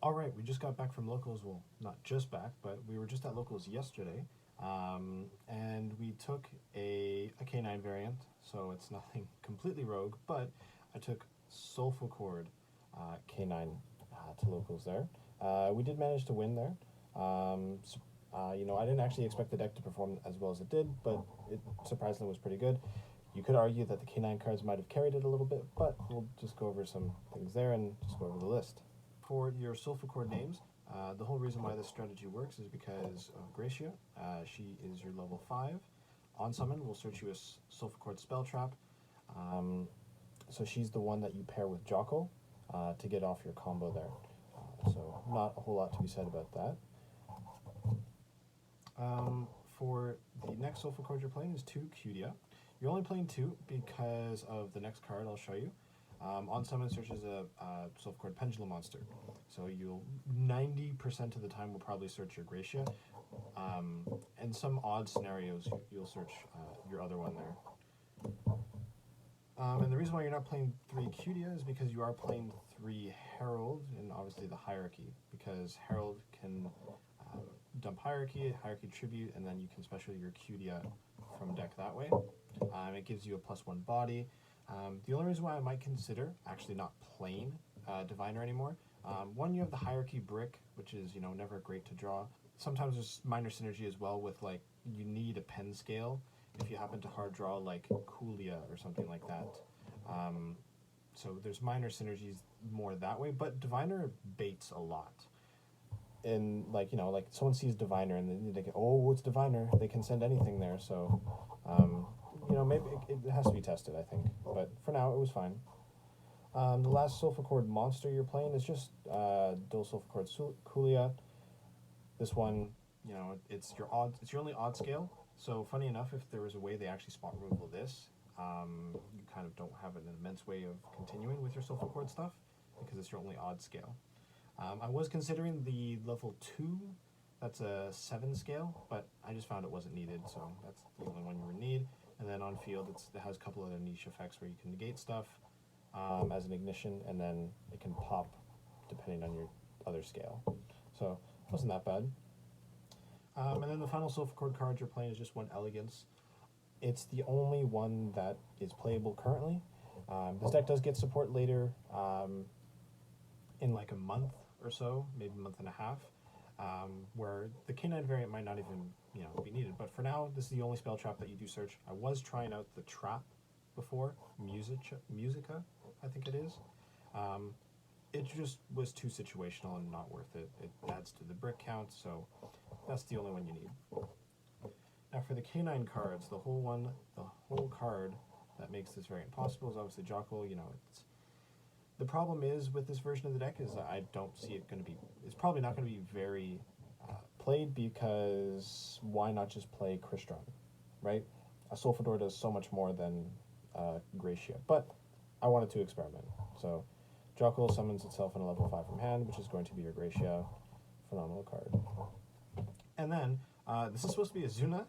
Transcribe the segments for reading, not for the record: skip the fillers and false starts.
All right, we just got back from locals. Well, not just back, but we were just at locals yesterday, and we took a K9 variant. So it's nothing completely rogue, but I took Solfachord K9 to locals there. We did manage to win there. I didn't actually expect the deck to perform as well as it did, but it surprisingly was pretty good. You could argue that the K9 cards might have carried it a little bit, but we'll just go over some things there and just go over the list. For your Solfachord names, the whole reason why this strategy works is because of Gracia. She is your level 5. On summon, we'll search you a Solfachord spell trap. So she's the one that you pair with Jocko to get off your combo there. So not a whole lot to be said about that. For the next Solfachord you're playing is 2 Cudia. You're only playing 2 because of the next card I'll show you. On summon searches a Solfachord Pendulum monster. So you'll 90% of the time will probably search your Gracia. In some odd scenarios you'll search your other one there. And the reason why you're not playing 3 Cudia is because you are playing 3 Herald and obviously the Hierarchy, because Herald can dump Hierarchy Tribute, and then you can special your Cudia from deck that way. It gives you a +1 body. The only reason why I might consider actually not playing Diviner anymore, one, you have the Hierarchy Brick, which is, never great to draw. Sometimes there's minor synergy as well with, like, you need a pen scale if you happen to hard draw, like, Coolia or something like that. So there's minor synergies more that way, but Diviner baits a lot. And, like someone sees Diviner and they go, oh, it's Diviner. They can send anything there, so... maybe it has to be tested, I think. But for now, it was fine. The last Solfachord monster you're playing is just Dual Solfachord Coolia. This one, it's your only odd scale. So funny enough, if there was a way they actually spot removal this, you kind of don't have an immense way of continuing with your Solfachord stuff because it's your only odd scale. I was considering the level 2. That's a 7 scale, but I just found it wasn't needed, so that's the only one you would need. And then on field, it has a couple other niche effects where you can negate stuff as an ignition, and then it can pop depending on your other scale. So it wasn't that bad. And then the final Solfachord card you're playing is just 1 Elegance. It's the only one that is playable currently. This deck does get support later in like a month or so, maybe a month and a half. Where the K9 variant might not even be needed, but for now this is the only spell trap that you do search. I was trying out the trap before, Musica, I think it is. It just was too situational and not worth it. It adds to the brick count, so that's the only one you need. Now for the K9 cards, the whole card that makes this variant possible is obviously Jocko. The problem is with this version of the deck is I don't see it it's probably not going to be very played, because why not just play Crystron, right? A Solfachord does so much more than Gracia, but I wanted to experiment. So Jocko summons itself in a level 5 from hand, which is going to be your Gracia. Phenomenal card. And then this is supposed to be Azuna.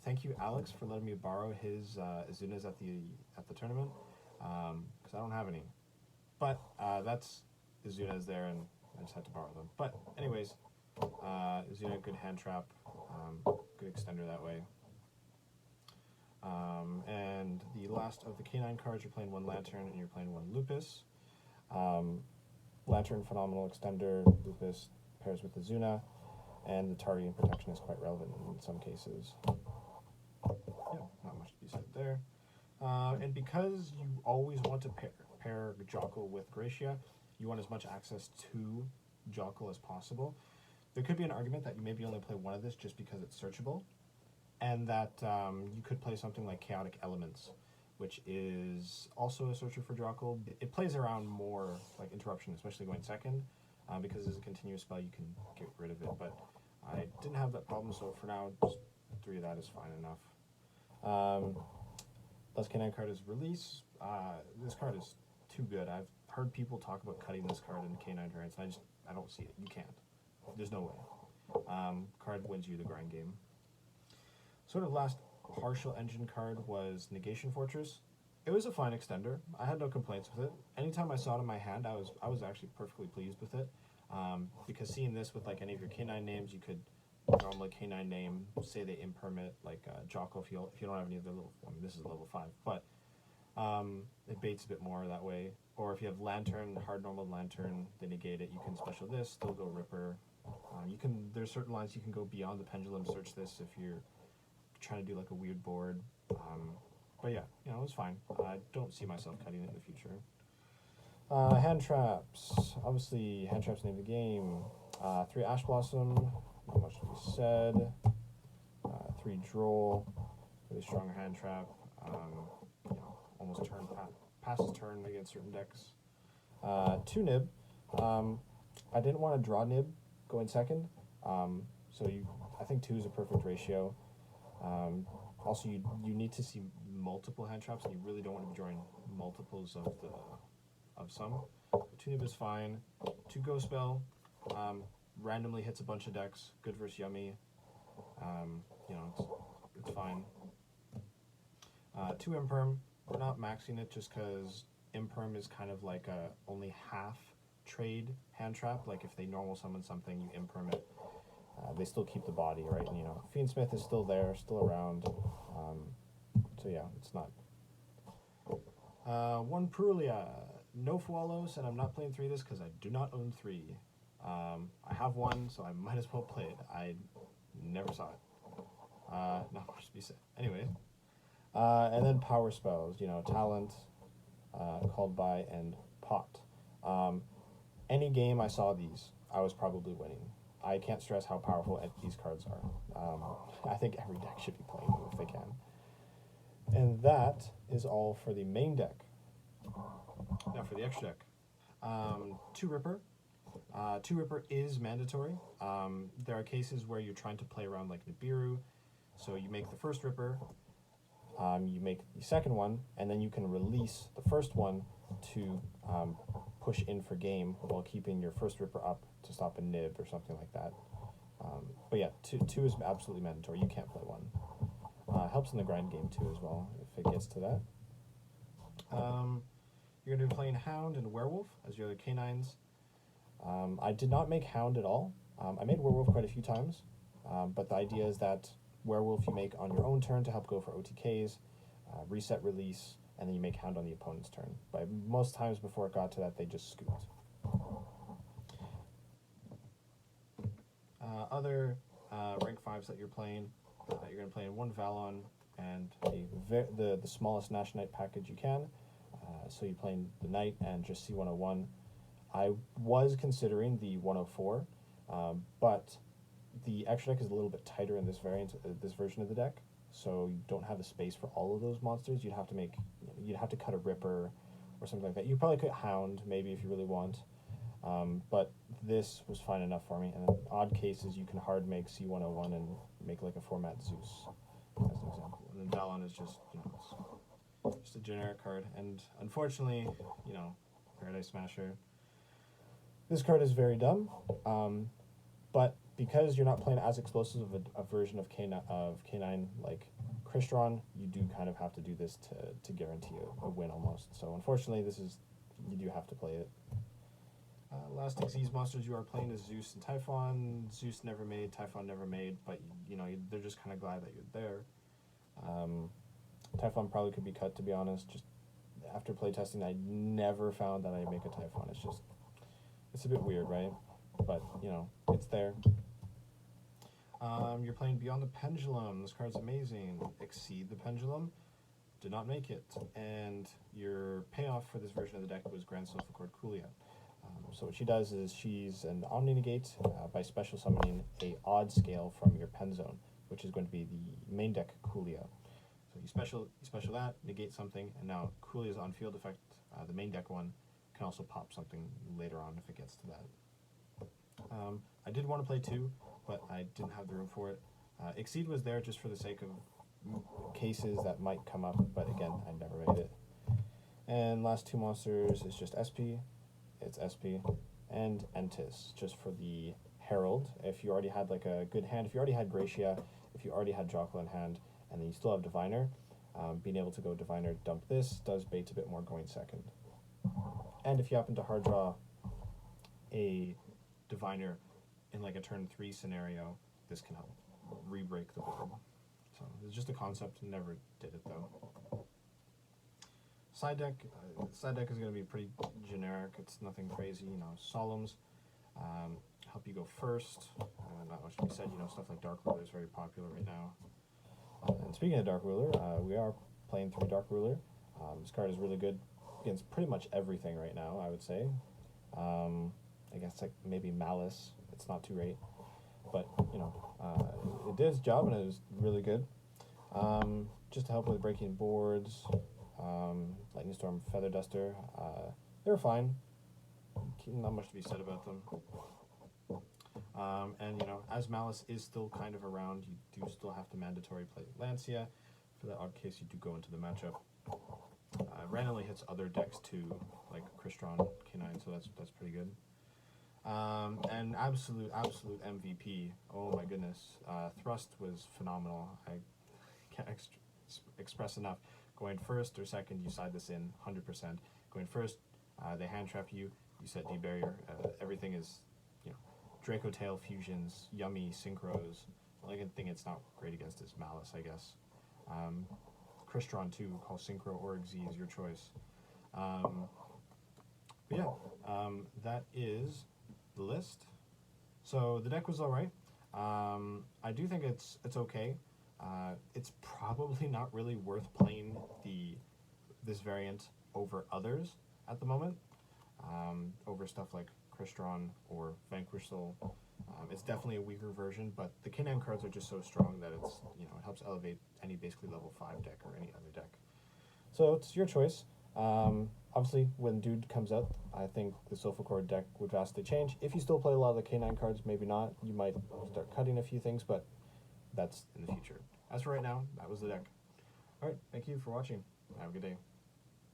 Thank you, Alex, for letting me borrow his Azunas at the tournament. Because I don't have any. But that's Azuna's there, and I just had to borrow them. But anyways, Azuna, good hand trap, good extender that way. And the last of the K9 cards, you're playing 1 Lantern and you're playing 1 Lupus. Lantern, phenomenal extender. Lupus pairs with Azuna, and the Tardian protection is quite relevant in some cases. Yeah, not much to be said there. And because you always want to pair Jocko with Gracia, you want as much access to Jocko as possible. There could be an argument that you maybe only play 1 of this just because it's searchable, and that you could play something like Chaotic Elements, which is also a searcher for Jocko. It plays around more like Interruption, especially going second, because as a continuous spell you can get rid of it, but I didn't have that problem, so for now just 3 of that is fine enough. Last K9 card is Release. This card is too good. I've heard people talk about cutting this card in K9 variants, and I don't see it. You can't. There's no way. Card wins you the grind game. Sort of last partial engine card was Negation Fortress. It was a fine extender. I had no complaints with it. Anytime I saw it in my hand, I was actually perfectly pleased with it. Because seeing this with like any of your K9 names, you could normally K9 name, say they impermit, like Jocko if you don't have any of their little, I mean this is level 5, but it baits a bit more that way. Or if you have Lantern, hard normal Lantern, they negate it, you can special this, still go Ripper. There's certain lines you can go beyond the Pendulum, search this if you're trying to do like a weird board. But yeah, you know, it was fine. I don't see myself cutting it in the future. Hand traps. Obviously, hand traps name of the game. 3 Ash Blossom, not much to be said. 3 Droll, really strong hand trap. You know, almost passes turn against certain decks. 2 Nib. I didn't want to draw Nib going second, so I think 2 is a perfect ratio. Also, you need to see multiple hand traps, and you really don't want to be drawing multiples of some. 2 Nib is fine. 2 Go Spell, randomly hits a bunch of decks. Good versus Yummy. You know, it's fine. 2 Imperm. We're not maxing it just because Imperm is kind of like a only half trade hand trap. Like if they normal summon something, you Imperm it. They still keep the body, right? And you know, Fiendsmith is still there, still around. So yeah, it's not. 1 Prulia. No Fualos, and I'm not playing 3 this because I do not own 3. I have 1, so I might as well play it. I never saw it. Not much to be said. Anyway. And then power spells, you know, Talent, Called By, and Pot. Any game I saw these, I was probably winning. I can't stress how powerful these cards are. I think every deck should be playing them if they can. And that is all for the main deck. Now for the extra deck. 2 Ripper. 2 Ripper is mandatory. There are cases where you're trying to play around like Nibiru, so you make the first Ripper, you make the second one, and then you can release the first one to push in for game while keeping your first Ripper up to stop a Nib or something like that. But yeah, 2 is absolutely mandatory. You can't play 1. Helps in the grind game too as well, if it gets to that. You're going to be playing Hound and Werewolf as your other K9s. I did not make Hound at all. I made Werewolf quite a few times, but the idea is that Werewolf you make on your own turn to help go for OTKs, reset release, and then you make Hound on the opponent's turn. But most times before it got to that, they just scooped. Other rank 5s that you're playing, you're going to play in 1 Valon and the smallest Nash Knight package you can. So you're playing the Knight and just C101. I was considering the 104, but the extra deck is a little bit tighter in this version of the deck, so you don't have the space for all of those monsters. You'd have to cut a Ripper or something like that. You probably could Hound maybe if you really want, but this was fine enough for me. And in odd cases, you can hard make C101 and make like a format Zeus as an example. And then Valon is just, you know, just a generic card. And unfortunately, you know, Paradise Smasher. This card is very dumb, but because you're not playing as explosive of a version of K9 like Crystron, you do kind of have to do this to guarantee a win almost. So unfortunately, you do have to play it. Last Xyz monsters you are playing is Zeus and Typhon. Zeus never made, Typhon never made, but you know they're just kind of glad that you're there. Typhon probably could be cut, to be honest. Just after playtesting, I never found that I make a Typhon. It's a bit weird, right? But you know, it's there. You're playing Beyond the Pendulum. This card's amazing. Exceed the Pendulum. Did not make it. And your payoff for this version of the deck was Grand Solfachord Kulia. So what she does is she's an Omni Negate by special summoning a odd scale from your pen zone, which is going to be the main deck Kulia. So you special that, negate something, and now Kulia's on field effect, the main deck one, can also pop something later on if it gets to that. I did want to play 2, but I didn't have the room for it. Exceed was there just for the sake of cases that might come up, but again, I never made it. And last 2 monsters is just SP. It's SP and Entis, just for the Herald. If you already had like a good hand, if you already had Gracia, if you already had Jocelyn in hand, and then you still have Diviner, being able to go Diviner, dump this, does baits a bit more going second. And if you happen to hard draw a Diviner in like a turn 3 scenario, this can help re-break the board. So it's just a concept, never did it though. Side deck is going to be pretty generic. It's nothing crazy, you know. Solemns help you go first. Not much to be said, you know. Stuff like Dark Ruler is very popular right now. And speaking of Dark Ruler, we are playing through Dark Ruler. This card is really good against pretty much everything right now, I would say. I guess like maybe Malice. It's not too great, but you know, it did its job and it was really good. Just to help with breaking boards. Lightning Storm, Feather Duster, they were fine. Not much to be said about them. And you know, as Malice is still kind of around, you do still have to mandatory play Lancia for the odd case you do go into the matchup. Randomly hits other decks too, like Drytron K9, so that's pretty good. And absolute MVP. Oh my goodness, Thrust was phenomenal. I can't express enough. Going first or second, you side this in 100%. Going first, they hand trap you. You set D-barrier. Everything is, you know, Dracotail fusions, yummy synchros. The only thing it's not great against is Malice, I guess. Drytron too, call synchro or Xyz, your choice. But yeah, that is the list. So the deck was all right. I do think it's okay. It's probably not really worth playing this variant over others at the moment. Over stuff like Drytron or Vanquish Soul. It's definitely a weaker version, but the K9 cards are just so strong that it's, you know, it helps elevate any basically level 5 deck or any other deck. So it's your choice. Obviously, when Dude comes out, I think the Solfachord deck would vastly change. If you still play a lot of the K9 cards, maybe not. You might start cutting a few things, but that's in the future. As for right now, that was the deck. Alright, thank you for watching. Have a good day.